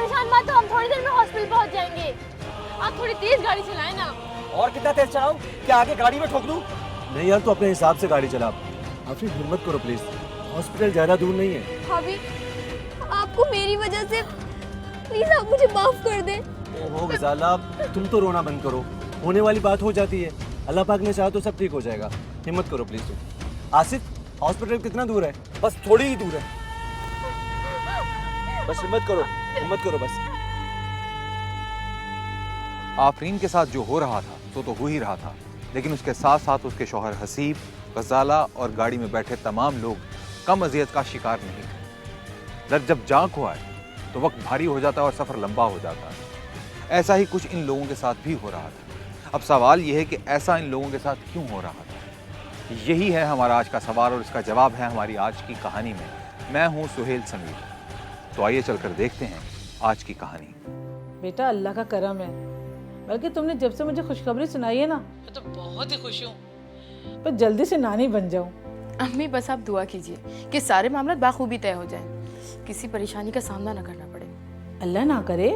परेशान मत हो, हम थोड़ी देर में हॉस्पिटल पहुंच जाएंगे। आप थोड़ी तेज गाड़ी चलाएं ना। और कितना तेज चलाऊं? क्या आगे गाड़ी में ठोक दूं? नहीं यार, तू अपने हिसाब से गाड़ी चला। आफरीन हिम्मत करो प्लीज, हॉस्पिटल ज्यादा दूर नहीं है। भाभी, आपको मेरी वजह से प्लीज आप मुझे माफ कर दें। ओहो गजाला, तुम तो रोना बंद करो। होने वाली बात हो जाती है, अल्लाह पाक ने चाहा तो सब ठीक हो जाएगा। हिम्मत करो प्लीज तुम। आसिफ, हॉस्पिटल कितना दूर है? बस थोड़ी ही दूर है। बस हिम्मत करो, हिम्मत करो बस। आफरीन के साथ जो हो रहा था तो हो ही रहा था, लेकिन उसके साथ साथ उसके शौहर हसीब, गजाला और गाड़ी में बैठे तमाम लोग कम अजियत का शिकार नहीं थे। दर्द जब जान को आए तो वक्त भारी हो जाता है और सफ़र लंबा हो जाता है। ऐसा ही कुछ इन लोगों के साथ भी हो रहा था। अब सवाल यह है कि ऐसा इन लोगों के साथ क्यों हो रहा था? यही है हमारा आज का सवाल और इसका जवाब है हमारी आज की कहानी में। मैं हूँ सुहेल समीर, तो आइए चलकर देखते हैं आज की कहानी। बेटा अल्लाह का करम है, बल्कि तुमने जब से मुझे खुशखबरी सुनाई है ना, मैं तो बहुत ही खुश हूँ। पर जल्दी से नानी बन जाऊँ। अम्मी बस आप दुआ कीजिए कि सारे मामले बाखूबी तय हो जाएं, किसी परेशानी का सामना न करना पड़े। अल्लाह ना करे,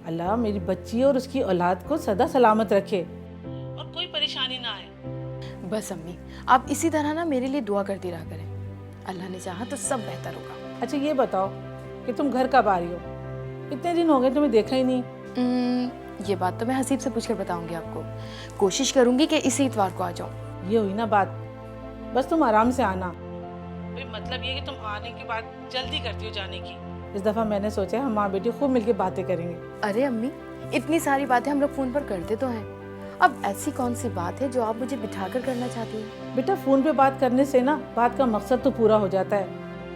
अल्लाह मेरी बच्ची और उसकी औलाद को सदा सलामत रखे और कोई परेशानी ना आए। बस अम्मी आप इसी तरह ना मेरे लिए दुआ करती रहा करें, अल्लाह ने चाहा तो सब बेहतर होगा। अच्छा ये बताओ कि तुम घर कब आ रही हो? इतने दिन हो गए तुम्हें देखा ही नहीं। ये बात तो मैं हसीब से पूछकर बताऊंगी आपको। कोशिश करूंगी कि इसी इतवार को आ जाऊं। ये हुई ना बात, बस तुम आराम से आना। मतलब ये कि तुम आने के बाद जल्दी करती हो जाने की। इस दफा मैंने सोचा हम माँ बेटी खूब मिलके बातें करेंगे। अरे अम्मी इतनी सारी बातें हम लोग फोन पर करते तो हैं, अब ऐसी कौन सी बात है जो आप मुझे बिठाकर करना चाहती हैं? बेटा फोन पे बात करने से ना बात का मकसद तो पूरा हो जाता है,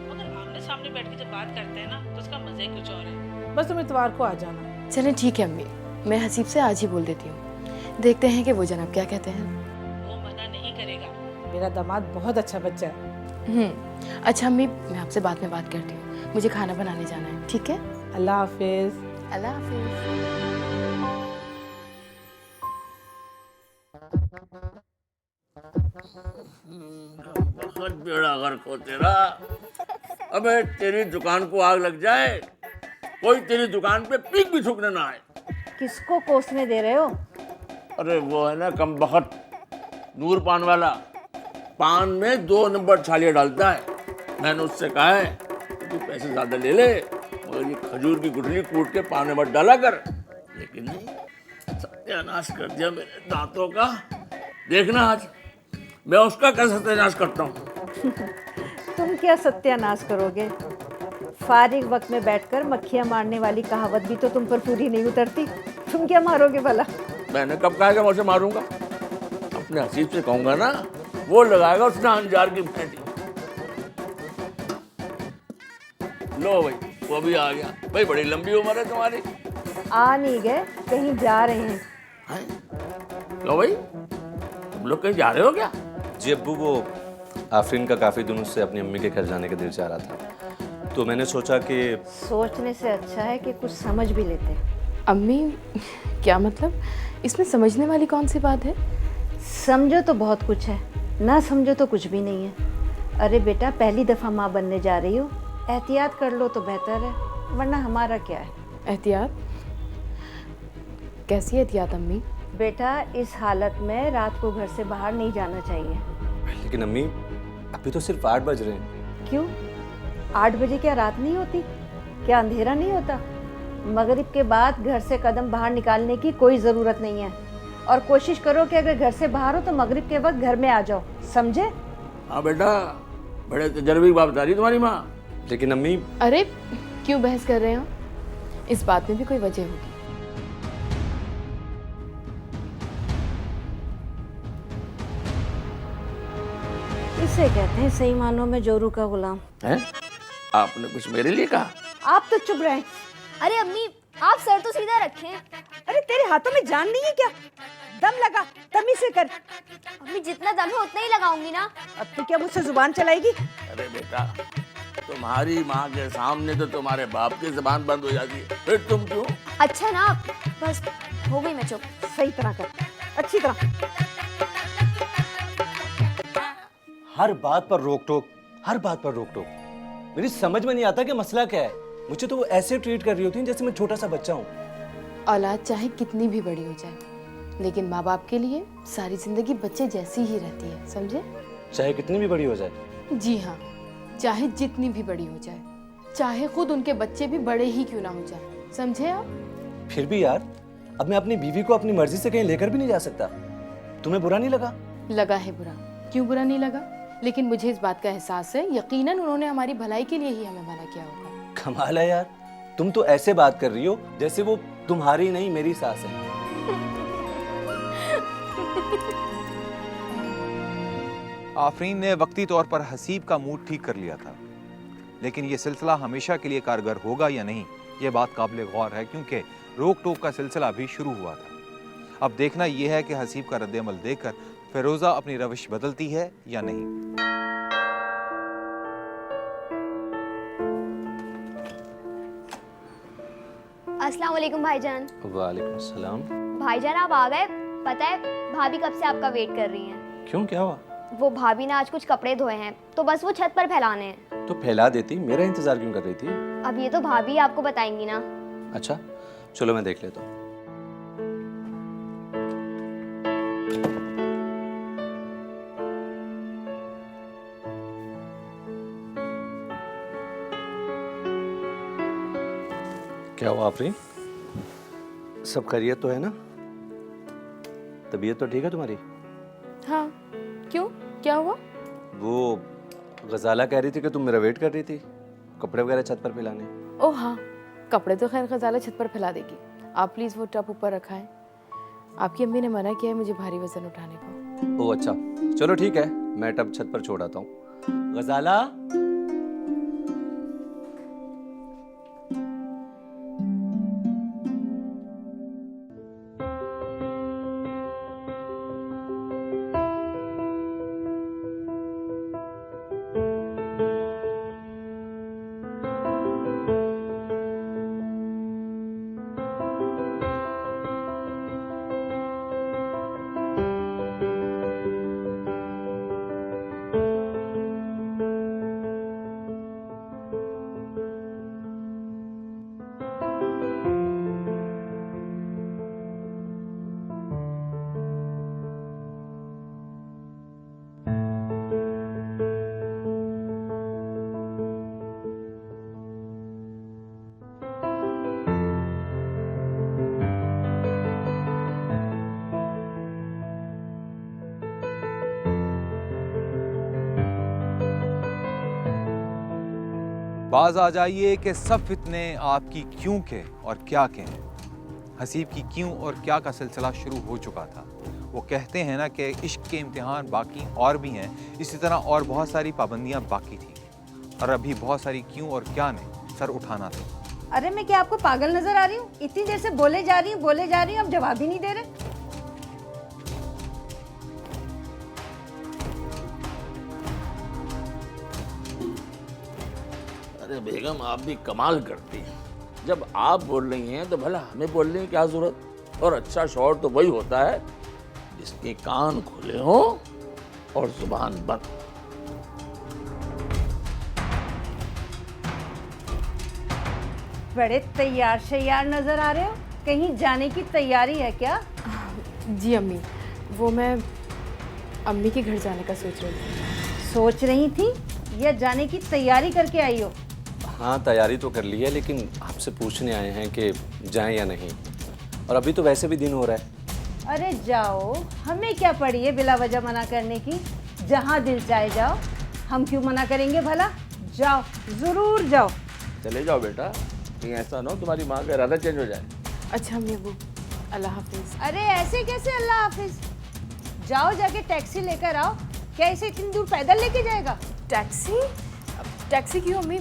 मगर आमने सामने बैठ के जब बात करते हैं ना तो उसका मजा ही कुछ और है। बस तुम इतवार को आ जाना। चलें ठीक है अम्मी, मैं हसीब से आज ही बोल देती हूँ, देखते हैं कि वो जनाब क्या कहते हैं। वो मना नहीं करेगा, मेरा दामाद बहुत अच्छा बच्चा है। अच्छा अम्मी मैं आपसे बाद में बात करती हूँ, मुझे खाना बनाने जाना है। ठीक है, अल्लाह हाफिज। अल्लाह हाफिज। बहुत बेड़ा गर्क हो तेरा। अबे तेरी दुकान को आग लग जाए, कोई तेरी दुकान पे पीक भी थूकने ना आए। किसको कोसने दे रहे हो? अरे वो है ना कम बखत नूर पान वाला, पान में 2 नंबर छालियां डालता है। मैंने उससे कहा है तू पैसे ज्यादा ले ले, मगर ये खजूर की गुठली कूट के पान में मत डाला कर। लेकिन नहीं, सत्यानाश कर दिया मेरे दांतों का। देखना आज मैं उसका कैसे सत्यानाश करता हूँ। तुम क्या सत्यानाश करोगे? फारिग वक्त में बैठकर मक्खियां मारने वाली कहावत भी तो तुम पर पूरी नहीं उतरती। तुम क्या मारोगे भला? मैंने कब कहा कि मैं उसे मारूंगा? अपने हसीब से कहूंगा ना, वो लगाएगा उसने अंजार की फेंटी। लो भाई वो भी आ गया। भाई बड़ी लंबी उम्र है तुम्हारी। आ नहीं गए, कहीं जा रहे हैं। लो भाई तुम लोग कहीं जा रहे हो क्या? जी अब्बू, वो आफरीन का काफ़ी दिनों से अपनी अम्मी के घर जाने का दिल चाह रहा था, तो मैंने सोचा कि सोचने से अच्छा है कि कुछ समझ भी लेते। अम्मी क्या मतलब? इसमें समझने वाली कौन सी बात है? समझो तो बहुत कुछ है, ना समझो तो कुछ भी नहीं है। अरे बेटा, पहली दफ़ा माँ बनने जा रही हो, एहतियात कर लो तो बेहतर है, वरना हमारा क्या है। एहतियात? कैसी एहतियात अम्मी? बेटा, इस हालत में रात को घर से बाहर नहीं जाना चाहिए। लेकिन अम्मी अभी तो सिर्फ 8 बज रहे हैं। क्यों? 8 बजे क्या रात नहीं होती? क्या अंधेरा नहीं होता? मगरिब के बाद घर से कदम बाहर निकालने की कोई ज़रूरत नहीं है। और कोशिश करो कि अगर घर से बाहर हो तो मगरिब के वक्त घर में आ जाओ, समझे? हाँ बेटा, बड़े तजर्बे की बात बता रही तुम्हारी माँ। लेकिन अम्मी। अरे क्यों बहस कर रहे हो? इस बात में भी कोई वजह होगी। इसे कहते हैं सही मानों में जोरू का गुलाम। हैं? आपने कुछ मेरे लिए कहा? आप तो चुप रहे। अरे अम्मी, आप सर तो सीधा रखें। अरे तेरे हाथों में जान नहीं है क्या? दम लगा, तमीज से कर। अम्मी जितना दम है उतना ही लगाऊंगी ना। अब तू क्या मुझसे जुबान चलाएगी? अरे बेटा, तुम्हारी माँ के सामने तो तुम्हारे बाप की जुबान बंद हो जाती है, फिर तुम क्यों? अच्छा ना, बस हो गई मैं चुप। सही तरह कर, अच्छी तरह। हर बात पर रोक टोक, हर बात पर रोक टोक। मेरी समझ में नहीं आता कि मसला क्या है। मुझे तो वो ऐसे ट्रीट कर रही होती है जैसे मैं छोटा सा बच्चा हूँ। औलाद चाहे कितनी भी बड़ी हो जाए, लेकिन माँ बाप के लिए सारी जिंदगी बच्चे जैसी ही रहती है, समझे? चाहे कितनी भी बड़ी हो जाए। जी हाँ, चाहे जितनी भी बड़ी हो जाए, चाहे खुद उनके बच्चे भी बड़े ही क्यों ना हो जाए, समझे आप? फिर भी यार, अब मैं अपनी बीवी को अपनी मर्जी से कहीं लेकर भी नहीं जा सकता। तुम्हें बुरा नहीं लगा? लगा है बुरा, क्यों बुरा नहीं लगा? लेकिन मुझे इस बात का एहसास है, यकीनन उन्होंने हमारी भलाई के लिए ही हमें मना किया होगा। कमाल है यार, तुम तो ऐसे बात कर रही हो जैसे वो तुम्हारी नहीं मेरी सास है। आफरीन ने वक्ती तौर पर हसीब का मूड ठीक कर लिया था, लेकिन ये सिलसिला हमेशा के लिए कारगर होगा या नहीं, ये बात काबिल गौर है, क्योंकि रोक टोक का सिलसिला अभी शुरू हुआ था। अब देखना यह है कि हसीब का रद्द-ए-अमल देखकर फिरोजा अपनी रविश बदलती है या नहीं। अस्सलाम वालेकुम भाईजान। वालेकुम सलाम। भाईजान आप आ गए। पता है भाभी कब से आपका वेट कर रही हैं। क्यों, क्या हुआ? वो भाभी ने आज कुछ कपड़े धोए हैं तो बस वो छत पर फैलाने हैं। तो फैला देती, मेरा इंतजार क्यों कर रही थी? अब ये तो भाभी आपको बताएंगी ना। अच्छा चलो मैं देख लेता हूँ। क्या हुआ आफरीन, सब खैरियत तो है ना? तबीयत तो ठीक है तुम्हारी? हाँ, क्यों, क्या हुआ? वो गजाला कह रही थी कि तुम मेरा वेट कर रही थी, कपड़े वगैरह छत पर फैलाने। ओह हाँ, कपड़े तो खैर गजाला छत पर फैला देगी, आप प्लीज़ वो टब ऊपर रखाएं। आपकी अम्मी ने मना किया है मुझे भारी वजन उठाने को। ओह अच्छा, चलो ठीक है, मैं टब छत पर छोड़ आता हूँ। गजाला, बाज आ जाइए कि सब फितने आपकी क्यों के और क्या के हैं। हसीब की क्यों और क्या का सिलसिला शुरू हो चुका था। वो कहते हैं ना कि इश्क के इम्तिहान बाकी और भी हैं, इसी तरह और बहुत सारी पाबंदियां बाकी थी और अभी बहुत सारी क्यों और क्या ने सर उठाना था। अरे मैं क्या आपको पागल नजर आ रही हूँ? इतनी देर से बोले जा रही हूँ, अब जवाब ही नहीं दे रहे। अरे बेगम आप भी कमाल करती हैं। जब आप बोल रही हैं तो भला हमें बोलने की क्या जरूरत। और अच्छा शौहर तो वही होता है जिसके कान खुले हों और जुबान बंद। बड़े तैयार शैयार नजर आ रहे हो, कहीं जाने की तैयारी है क्या? जी अम्मी, वो मैं अम्मी के घर जाने का सोच रही थी। सोच रही थी या जाने की तैयारी करके आई हो? हाँ तैयारी तो कर ली है, लेकिन आपसे पूछने आए हैं कि जाएं या नहीं, और अभी तो वैसे भी दिन हो रहा है। अरे जाओ, हमें क्या पड़ी है बिला वजह मना करने की। जहाँ दिल चाहे जाओ, हम क्यों मना करेंगे भला। जाओ, जरूर जाओ। चले जाओ बेटा, कहीं ऐसा ना हो तुम्हारी माँ का इरादा चेंज हो जाए। अच्छा अम्मी अबू, अल्लाह हाफिज। अरे ऐसे कैसे अल्लाह हाफिज? जाओ, जाके टैक्सी लेकर आओ। क्या इसे इतनी दूर पैदल लेके जाएगा? टैक्सी? टैक्सी क्यों अम्मी,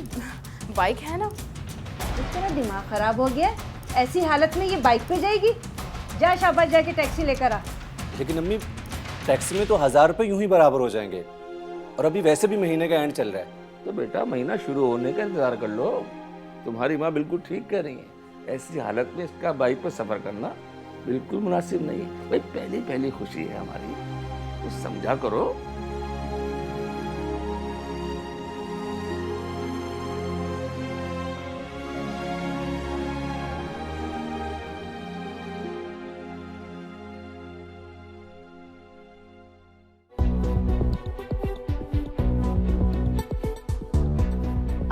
बाइक है ना। तेरा दिमाग खराब हो गया? ऐसी हालत में ये बाइक पे जाएगी? जा शाबाश, जाके टैक्सी लेकर आ। लेकिन अम्मी टैक्सी में तो 1000 रुपये यूं ही बराबर हो जाएंगे, और अभी वैसे भी महीने का एंड चल रहा है। तो बेटा महीना शुरू होने का इंतजार कर लो। तुम्हारी माँ बिल्कुल ठीक कह रही है, ऐसी हालत में इसका बाइक पर सफर करना बिल्कुल मुनासिब नहीं है। भाई पहली पहली खुशी है हमारी, कुछ समझा करो।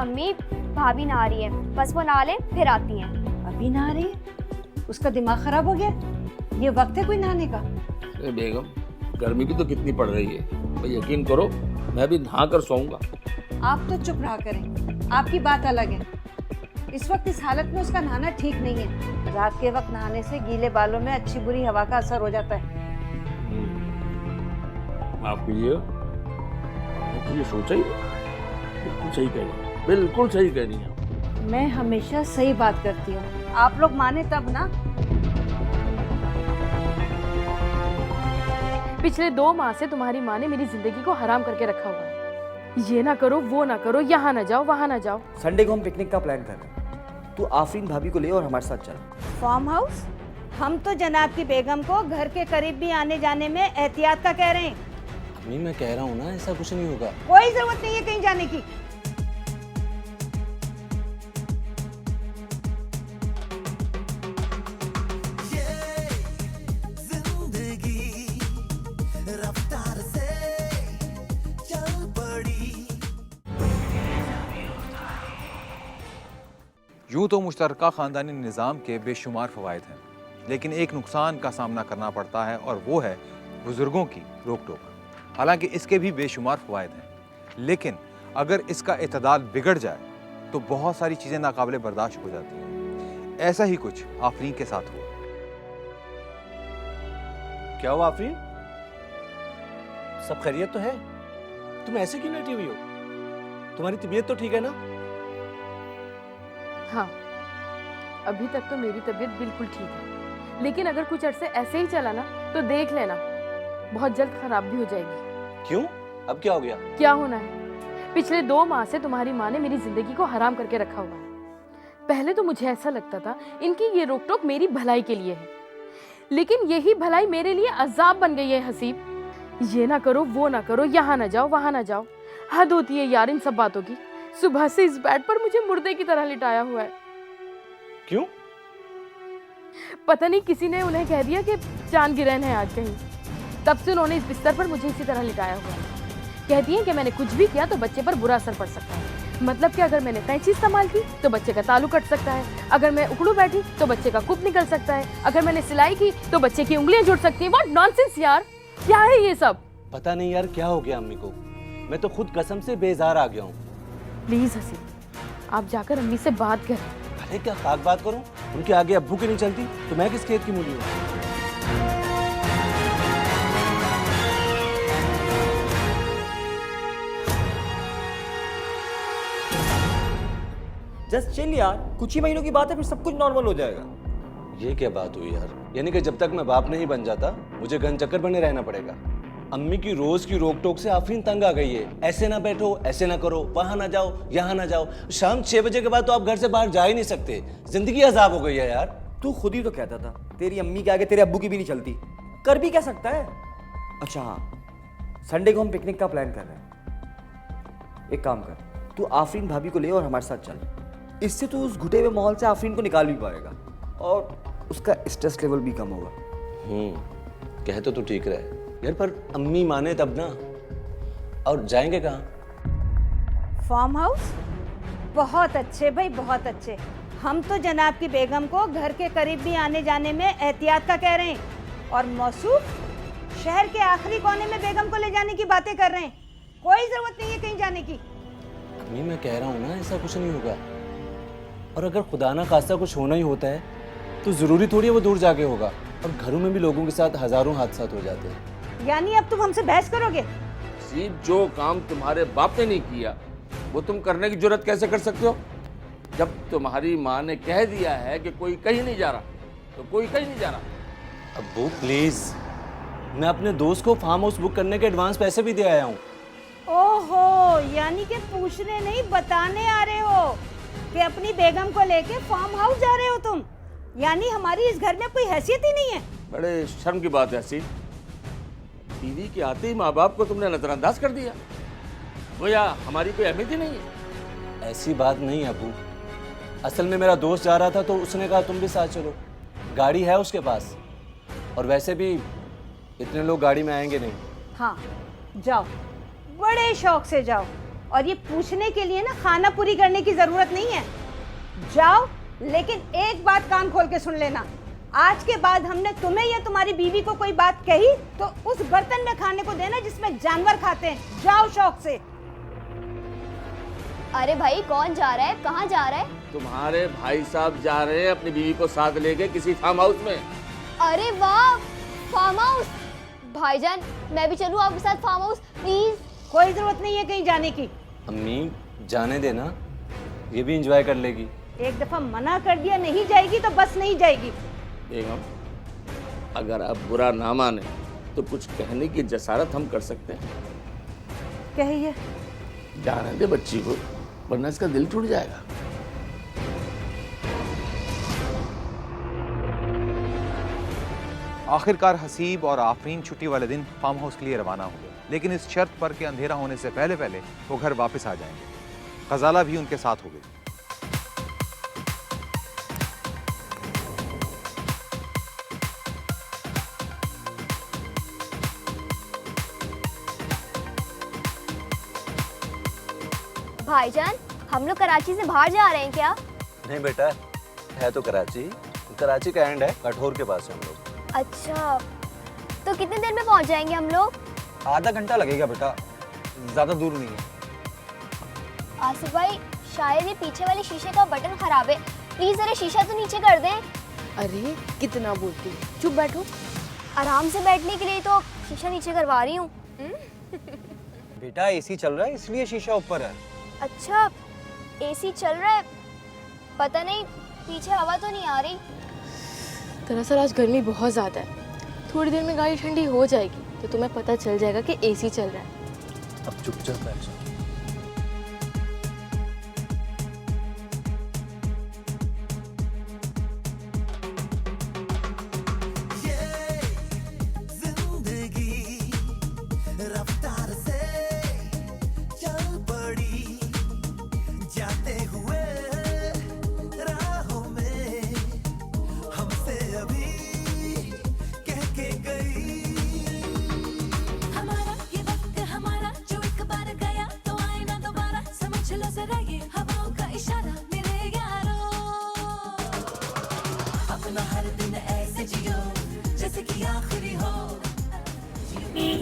अम्मी भाभी नहा रही है, बस वो नहा ले फिर आती हैं। अभी नहा रही है? उसका दिमाग खराब हो गया? ये वक्त है कोई नहाने का? अरे बेगम, गर्मी भी तो कितनी पड़ रही है, भाई यकीन करो मैं भी नहा कर सोऊंगा। आप तो चुप रहा करें, आपकी बात अलग है। इस वक्त इस हालत में उसका नहाना ठीक नहीं है। रात के वक्त नहाने से गीले बालों में अच्छी बुरी हवा का असर हो जाता है। माफ कीजिए, ये सोचा ही बिल्कुल सही कह रही है, बिल्कुल सही कह रही है। मैं हमेशा सही बात करती हूँ, आप लोग माने तब ना। पिछले 2 माह से तुम्हारी माँ ने मेरी जिंदगी को हराम करके रखा हुआ है। ये ना करो, वो ना करो, यहाँ ना जाओ, वहाँ ना जाओ। संडे को हम पिकनिक का प्लान कर रहे हैं, तू आफरीन भाभी को ले और हमारे साथ चल। Farm house? हम तो जनाब की बेगम को घर के करीब भी आने जाने में एहतियात का कह रहे हैं। अम्मी मैं कह रहा हूँ ना, ऐसा कुछ नहीं होगा। कोई जरूरत नहीं है कहीं जाने की। यूँ तो मुश्तरका ख़ानदानी निज़ाम के बेशुमार फ़वाइद हैं, लेकिन एक नुकसान का सामना करना पड़ता है और वो है बुज़ुर्गों की रोक टोक। हालांकि इसके भी बेशुमार फ़वाइद हैं, लेकिन अगर इसका इत्तदाल बिगड़ जाए तो बहुत सारी चीज़ें नाकाबिले बर्दाश्त हो जाती हैं। ऐसा ही कुछ आफरीन के साथ हुआ। क्या हुआ आफरीन? सब खैरियत तो है? तुम ऐसे क्यों लेटी हुई हो? तुम्हारी तबीयत तो ठीक है ना? हाँ, अभी तक तो मेरी तबीयत बिल्कुल ठीक है, लेकिन अगर कुछ अरसे ऐसे ही चला ना तो देख लेना बहुत जल्द खराब भी हो जाएगी। क्यों? अब क्या हो गया? क्या होना है? पिछले 2 माह से तुम्हारी माँ ने मेरी जिंदगी को हराम करके रखा हुआ है। पहले तो मुझे ऐसा लगता था इनकी ये रोक टोक मेरी भलाई के लिए है, लेकिन यही भलाई मेरे लिए अजाब बन गई है हसीब। ये ना करो, वो ना करो, यहाँ ना जाओ, वहाँ ना जाओ। हद होती है यार इन सब बातों की। सुबह से इस बेड पर मुझे मुर्दे की तरह लिटाया हुआ है। क्यों? पता नहीं किसी ने उन्हें कह दिया कि चांद गिरहन है आज कहीं, तब से उन्होंने इस बिस्तर पर मुझे इसी तरह लिटाया हुआ है। कहती हैं कि मैंने कुछ भी किया तो बच्चे पर बुरा असर पड़ सकता है। मतलब कि अगर मैंने कैंची इस्तेमाल की तो बच्चे का तालू कट सकता है, अगर मैं उखड़ू बैठी तो बच्चे का कुप निकल सकता है, अगर मैंने सिलाई की तो बच्चे की उंगलियां जुड़ सकती हैं। व्हाट नॉनसेंस यार, क्या है ये सब? पता नहीं यार क्या हो गया अम्मी को, मैं तो खुद कसम से बेजार आ गया हूँ। प्लीज हसी, आप जाकर अम्मी से बात करें। अरे क्या खाक बात करूं? उनके आगे अब्बू की नहीं चलती तो मैं किस खेत की मूली हूँ? जस्ट चिल यार, कुछ ही महीनों की बात है, फिर सब कुछ नॉर्मल हो जाएगा। ये क्या बात हुई यार? यानी कि जब तक मैं बाप नहीं बन जाता मुझे गन चक्कर बने रहना पड़ेगा। अम्मी की रोज की रोक टोक से आफरीन तंग आ गई है। ऐसे ना बैठो, ऐसे ना करो, वहां ना जाओ, यहाँ ना जाओ। शाम 6 बजे के बाद तो आप घर से बाहर जा ही नहीं सकते। जिंदगी अजाब हो गई है यार। तू खुद ही तो कहता था तेरी अम्मी के आगे तेरे अब्बू की भी नहीं चलती, कर भी क्या सकता है। अच्छा हाँ, संडे को हम पिकनिक का प्लान कर रहे हैं। एक काम कर, तू आफरीन भाभी को ले और हमारे साथ चल। इससे तू उस घुटे हुए माहौल से आफरीन को निकाल भी पाएगा और उसका स्ट्रेस लेवल भी कम होगा। कहते तो ठीक रहे यार, पर अम्मी माने तब ना। और जाएंगे कहाँ? Farm house? बहुत अच्छे भाई, बहुत अच्छे। हम तो जनाब की बेगम को घर के करीब भी आने जाने में एहतियात का कह रहे हैं, और मौसूफ शहर के आखिरी कोने में बेगम को ले जाने की बातें कर रहे हैं। कोई जरूरत नहीं है कहीं जाने की। अम्मी मैं कह रहा हूँ ना, ऐसा कुछ नहीं होगा। और अगर खुदा ना खास्ता कुछ होना ही होता है तो जरूरी थोड़ी है वो दूर जाके होगा। और घरों में भी लोगों के साथ हजारों हादसात हो जाते हैं। यानी अब तुम हमसे बहस करोगे? सीब, जो काम तुम्हारे बाप ने नहीं किया वो तुम करने की जुर्रत कैसे कर सकते हो? जब तुम्हारी माँ ने कह दिया है कि कोई कहीं नहीं जा रहा तो कोई कहीं नहीं जा रहा। अब्बू प्लीज, मैं अपने दोस्त को फार्म हाउस बुक करने के एडवांस पैसे भी दे आया हूँ। ओहो, यानी कि पूछने नहीं बताने आ रहे हो कि अपनी बेगम को लेके फार्म हाउस जा रहे हो तुम। यानी हमारी इस घर में कोई हैसियत ही नहीं है। बड़े शर्म की बात है हसीन, बीवी के आते ही माँ बाप को तुमने नजरअंदाज कर दिया। वो या हमारी कोई अहमियत ही नहीं है। ऐसी बात नहीं है अब्बू, असल में मेरा दोस्त जा रहा था तो उसने कहा तुम भी साथ चलो। गाड़ी है उसके पास, और वैसे भी इतने लोग गाड़ी में आएंगे नहीं। हाँ जाओ, बड़े शौक से जाओ। और ये पूछने के लिए ना खाना पूरी करने की जरूरत नहीं है। जाओ, लेकिन एक बात कान खोल के सुन लेना, आज के बाद हमने तुम्हें या तुम्हारी बीवी को कोई बात कही तो उस बर्तन में खाने को देना जिसमें जानवर खाते हैं। जाओ शौक से। अरे भाई कौन जा रहा है, कहाँ जा रहा है? तुम्हारे भाई साहब जा रहे हैं अपनी बीवी को साथ लेके किसी फार्म हाउस में। अरे वाह, फार्म हाउस। भाईजान मैं भी चलूँ आपके साथ फार्म हाउस प्लीज? कोई जरूरत नहीं है कहीं जाने की। अम्मी जाने देना, ये भी एंजॉय कर लेगी। एक दफा मना कर दिया नहीं जाएगी तो बस नहीं जाएगी। बेगम, अगर आप बुरा ना माने तो कुछ कहने की जसारत हम कर सकते हैं। कहिए। जाने दे बच्ची को, वरना इसका दिल टूट जाएगा। आखिरकार हसीब और आफरीन छुट्टी वाले दिन फार्म हाउस के लिए रवाना हो गए, लेकिन इस शर्त पर कि अंधेरा होने से पहले पहले वो घर वापस आ जाएंगे। गजाला भी उनके साथ हो गई। भाईजान हम लोग कराची से बाहर जा रहे हैं क्या? नहीं बेटा, है तो कराची का एंड है, कठोर के पास है हम लोग। अच्छा, तो कितने देर में पहुंच जाएंगे हम लोग? आधा घंटा लगेगा बेटा, ज्यादा दूर नहीं है। आसिफ भाई शायद ये पीछे वाले शीशे का बटन खराब है, प्लीज जरा शीशा तो नीचे कर दें। अरे कितना बोलती है, चुप बैठो। आराम से बैठने के लिए तो शीशा नीचे करवा रही हूँ। बेटा एसी चल रहा है इसलिए शीशा ऊपर है। अच्छा एसी चल रहा है, पता नहीं पीछे हवा तो नहीं आ रही। दरअसल आज गर्मी बहुत ज़्यादा है, थोड़ी देर में गाड़ी ठंडी हो जाएगी तो तुम्हें पता चल जाएगा कि एसी चल रहा है। अब चुपचाप बैठ जाओ।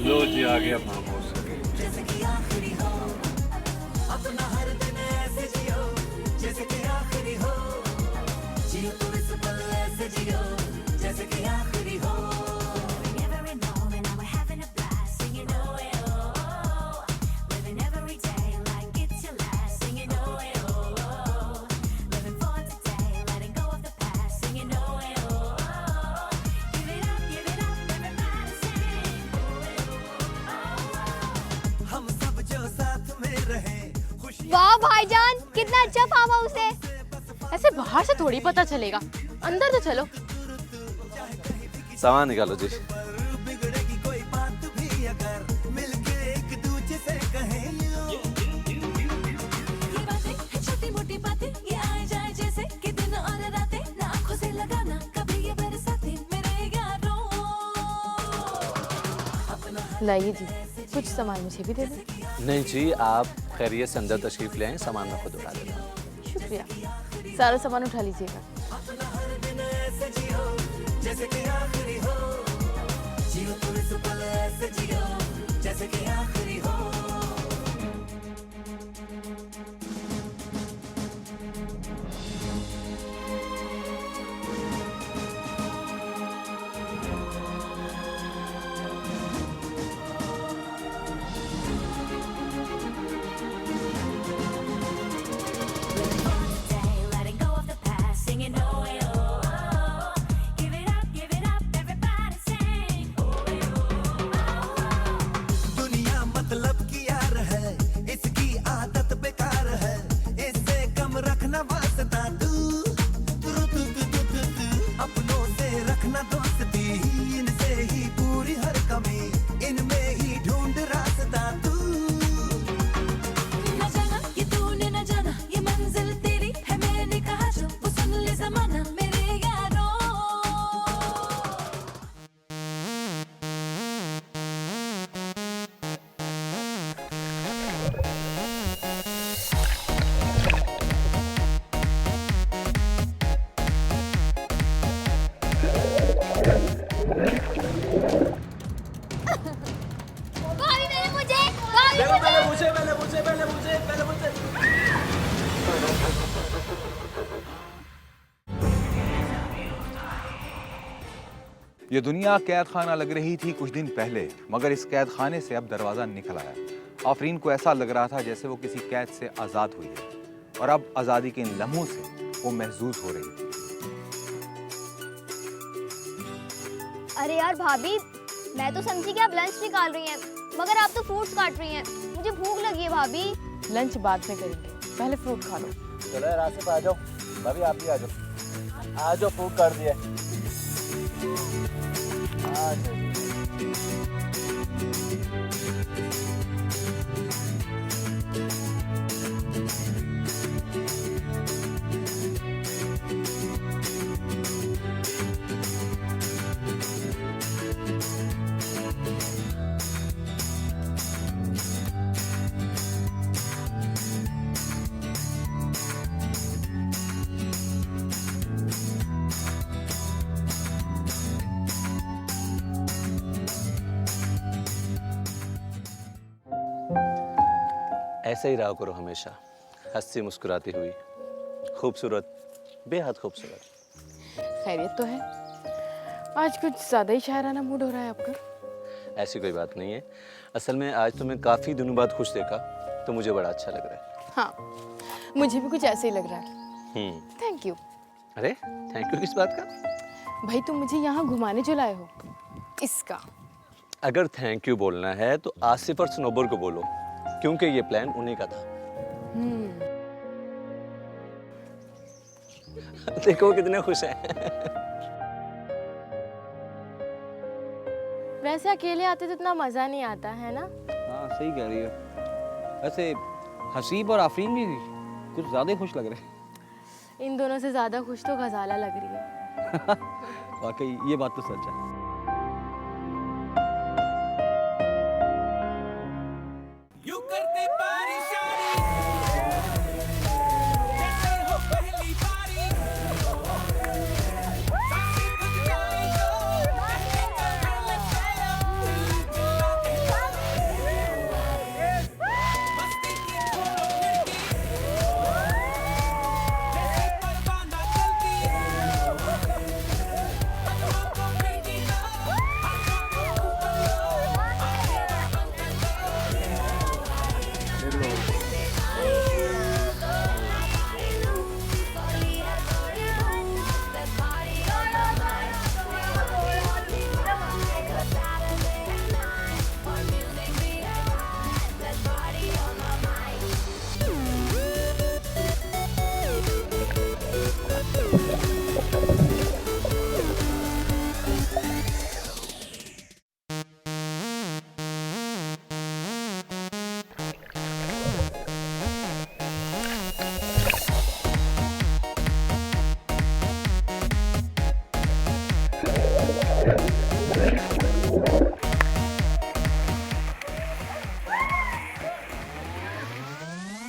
लो जी आ गया फार्म हाउस। वाह भाईजान कितना अच्छा फार्म हाउस है। ऐसे बाहर से थोड़ी पता चलेगा, अंदर तो चलो। सामान निकालो जी। लाइए जी, कुछ सामान मुझे भी दे दें। नहीं जी, आप खैरियत से अंदर तशरीफ ले आए, सामान मैं खुद उठा देता हूँ। शुक्रिया, सारा सामान उठा लीजिएगा। देखो पहले मुझे पहले मुझे पहले मुझे पहले मुझे। ये दुनिया कैद खाना लग रही थी कुछ दिन पहले, मगर इस कैद खाने से अब दरवाजा निकल आया। आफरीन को ऐसा लग रहा था जैसे वो किसी कैद से आजाद हुई है और अब आजादी के इन लम्हों से वो महसूस हो रही थी। अरे यार भाभी, मैं तो समझी कि आप लंच निकाल रही हैं, मगर आप तो फ्रूट्स काट रही हैं। मुझे भूख लगी है भाभी। लंच बाद में करेंगे, पहले फ्रूट खा लो। चलो यार आसिफ आ जाओ, भाभी आप भी आ जाओ। आ जाओ, फूड कर दिया। आ जाओ। ऐसे ही रहा करो हमेशा, हंसी मुस्कुराती हुई, खूबसूरत, बेहद खूबसूरत। खैरियत तो है। आज कुछ ज़्यादा ही शायराना मूड हो रहा है आपका। ऐसी कोई बात नहीं है। असल में आज तुम्हें काफ़ी दिनों बाद खुश देखा तो मुझे बड़ा अच्छा लग रहा है। हाँ, मुझे भी कुछ ऐसे ही लग रहा है। Thank you. अरे थैंक यू किस बात का? भाई तुम मुझे यहाँ घुमाने जो लाए हो, इसका। अगर थैंक यू बोलना है तो आसिफ और स्नोबर को बोलो, क्योंकि ये प्लान उन्हीं का था। देखो कितने खुश हैं। वैसे अकेले आते तो इतना मज़ा नहीं आता है ना? हाँ सही कह रही हो। वैसे हसीब और आफरीन भी कुछ ज़्यादा ही खुश लग रहे हैं। इन दोनों से ज़्यादा खुश तो गजाला लग रही है। वाकई ये बात तो सच है।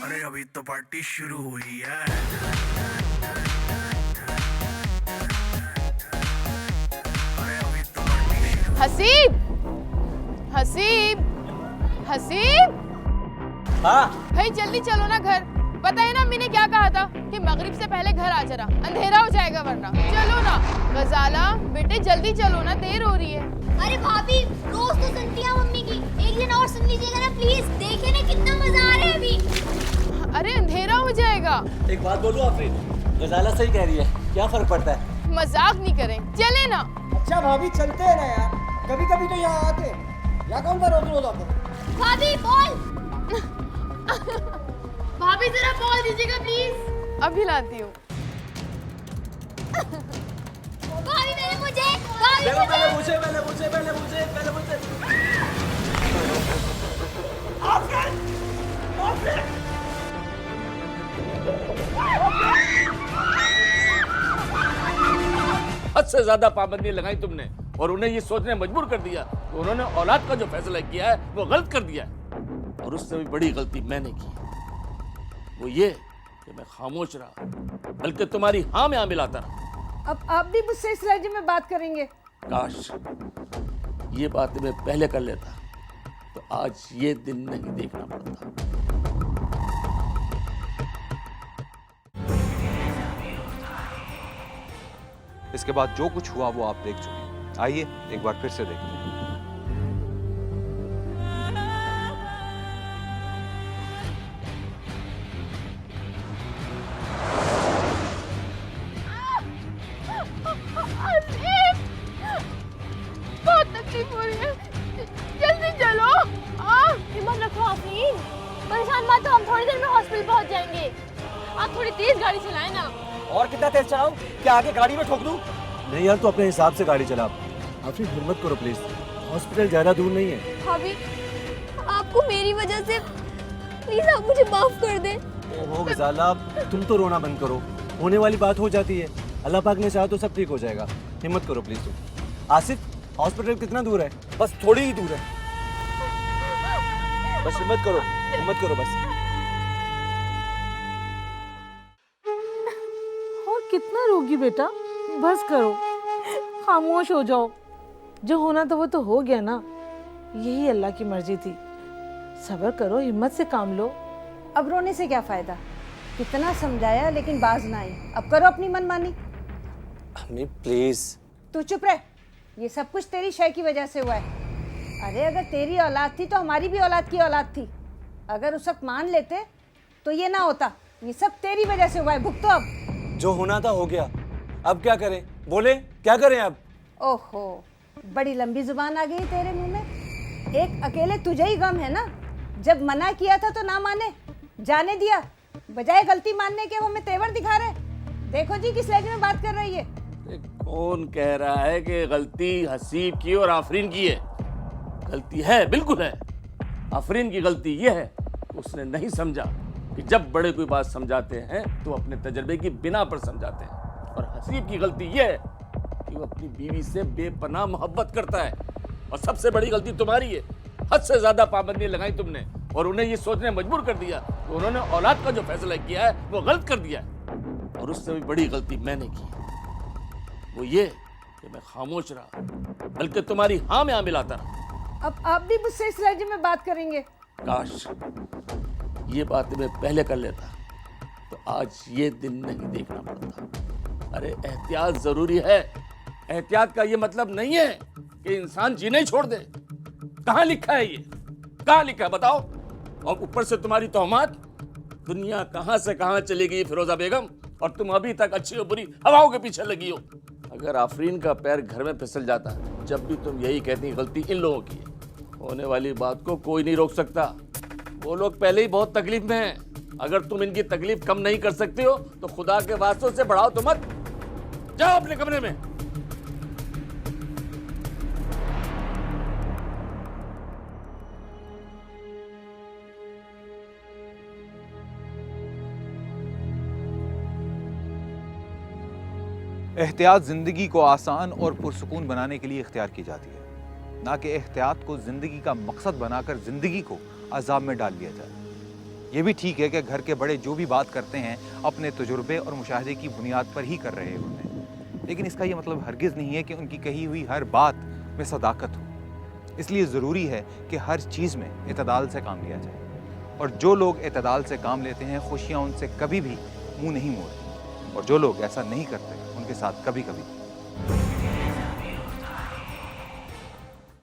अरे अभी तो पार्टी शुरू हुई है। अरे अभी तो पार्टी शुरू। हसीब, हसीब, हसीब। हाँ भाई जल्दी चलो ना घर। पता है ना मैंने क्या कहा था कि मगरिब से पहले घर आ जाना, अंधेरा हो जाएगा वरना। चलो ना गजाला, बेटे जल्दी चलो ना, देर हो रही है। अरे भाभी, रोज तो सुनती हैं मम्मी की, एक दिन और सुन लीजिएगा ना प्लीज। देखिए ना कितना मजा आ रहा है अभी। अरे अंधेरा हो जाएगा। एक बात बोलूं आफरीन, गजाला सही कह रही है, क्या फर्क पड़ता है? मजाक नहीं करें, चले ना। अच्छा भाभी चलते हैं ना यार, कभी कभी तो यहाँ आते हैं। यहाँ कौन सा रोज रोज आते हैं? भाभी बोल। भाभी जरा बोल दीजिएगा प्लीज। अभी लाती हूँ। भाभी पहले मुझे, भाभी मुझे। पहले मुझे पहले मुझे पहले मुझे पहले मुझे। हद से ज्यादा पाबंदी लगाई तुमने और उन्हें ये सोचने मजबूर कर दिया कि उन्होंने औलाद का जो फैसला किया है वो गलत कर दिया है। और उससे भी बड़ी गलती मैंने की, वो ये कि मैं खामोश रहा, बल्कि तुम्हारी हाँ में हाँ मिलाता रहा। अब आप भी मुझसे इस लहजे में बात करेंगे? काश ये बात मैं पहले कर लेता, तो आज ये दिन नहीं देखना पड़ता। इसके बाद जो कुछ हुआ वो आप देख चुके। आइए एक बार फिर से देखते हैं। बहुत तकलीफ हो रही है, जल्दी चलो। हिम्मत रखो आफरीन, परेशान मत हो, हम थोड़ी देर में हॉस्पिटल पहुंच जाएंगे। आप थोड़ी तेज गाड़ी चलाएं ना। और कितना तेज चलाऊं? क्या आगे गाड़ी में ठोक दूं? नहीं यार, तो अपने हिसाब से गाड़ी चला। आफरीन हिम्मत करो प्लीज, हॉस्पिटल ज्यादा दूर नहीं है। भाभी, आपको मेरी वजह से प्लीज आप मुझे माफ कर दें। ओहो गजाला, तुम तो रोना बंद करो। होने वाली बात हो जाती है, अल्लाह पाक ने चाहा तो सब ठीक हो जाएगा। हिम्मत करो प्लीज तुम। आसिफ, हॉस्पिटल कितना दूर है? बस थोड़ी ही दूर है। बस हिम्मत करो, हिम्मत करो बस। और कितना रोगी बेटा, बस करो, खामोश हो जाओ। जो होना था वो तो हो गया ना, यही अल्लाह की मर्जी थी। सब्र करो, हिम्मत से काम लो। अब रोने से क्या फायदा? कितना समझाया लेकिन बाज ना आई। अब करो अपनी मनमानी। अम्मी प्लीज। तू चुप रह, ये सब कुछ तेरी शय की वजह से हुआ है। अरे अगर तेरी औलाद थी तो हमारी भी औलाद की औलाद थी। अगर उस वक्त मान लेते तो ये ना होता। ये सब तेरी वजह से हुआ है, भुगतो अब। जो होना था हो गया, अब क्या करें? बोले क्या करें अब? ओहो, बड़ी लंबी जुबान आ गई तेरे मुंह में। एक अकेले तुझे ही गम है ना? जब मना किया था तो ना माने, जाने दिया, बजाय गलती मानने के वो हमें तेवर दिखा रहे। देखो जी किस लहजे में बात कर रही है। कौन कह रहा है कि गलती हसीब की और आफरीन की है? गलती है, बिल्कुल है। आफरीन की गलती यह है, उसने नहीं समझा कि जब बड़े कोई बात समझाते हैं तो अपने तजर्बे की बिना पर समझाते हैं। और हसीब की गलती यह है कि वो अपनी बीवी से बेपनाह मोहब्बत करता है। और सबसे बड़ी गलती तुम्हारी है, हद से ज्यादा पाबंदी लगाई तुमने और उन्हें ये सोचने मजबूर कर दिया कि उन्होंने औलाद का जो फैसला किया है वो गलत कर दिया है। और उससे भी बड़ी गलती मैंने की, वो ये कि मैं खामोश रहा, बल्कि तुम्हारी हाँ में हाँ मिलाता रहा। अब आप भी मुझसे इस लहजे में बात करेंगे? काश ये बात मैं पहले कर लेता तो आज ये दिन नहीं देखना पड़ता। अरे एहतियात जरूरी है। एहतियात का ये मतलब नहीं है कि इंसान जीना ही छोड़ दे। कहाँ लिखा है ये? कहाँ लिखा है बताओ? और ऊपर से तुम्हारी तोहमत। दुनिया कहाँ से कहाँ चली गई फिरोजा बेगम, और तुम अभी तक अच्छी और बुरी हवाओं के पीछे लगी हो। अगर आफरीन का पैर घर में फिसल जाता जब भी तुम यही कहती गलती इन लोगों की है, होने वाली बात को कोई नहीं रोक सकता। वो लोग पहले ही बहुत तकलीफ में हैं। अगर तुम इनकी तकलीफ कम नहीं कर सकते हो तो खुदा के वास्तों से बढ़ाओ तो मत। जाओ अपने कमरे में। एहतियात ज़िंदगी को आसान और पुरसुकून बनाने के लिए इख्तियार की जाती है, ना कि एहतियात को ज़िंदगी का मकसद बनाकर ज़िंदगी को अजाब में डाल दिया जाए। ये भी ठीक है कि घर के बड़े जो भी बात करते हैं अपने तजुर्बे और मुशाहिदे की बुनियाद पर ही कर रहे होते हैं, लेकिन इसका ये मतलब हरगिज़ नहीं है कि उनकी कही हुई हर बात में सदाकत हो। इसलिए ज़रूरी है कि हर चीज़ में इतदाल से काम लिया जाए, और जो लोग इतदाल से काम लेते हैं खुशियाँ उनसे कभी भी मुँह नहीं मोड़ती, और जो लोग ऐसा नहीं करते उनके साथ कभी कभी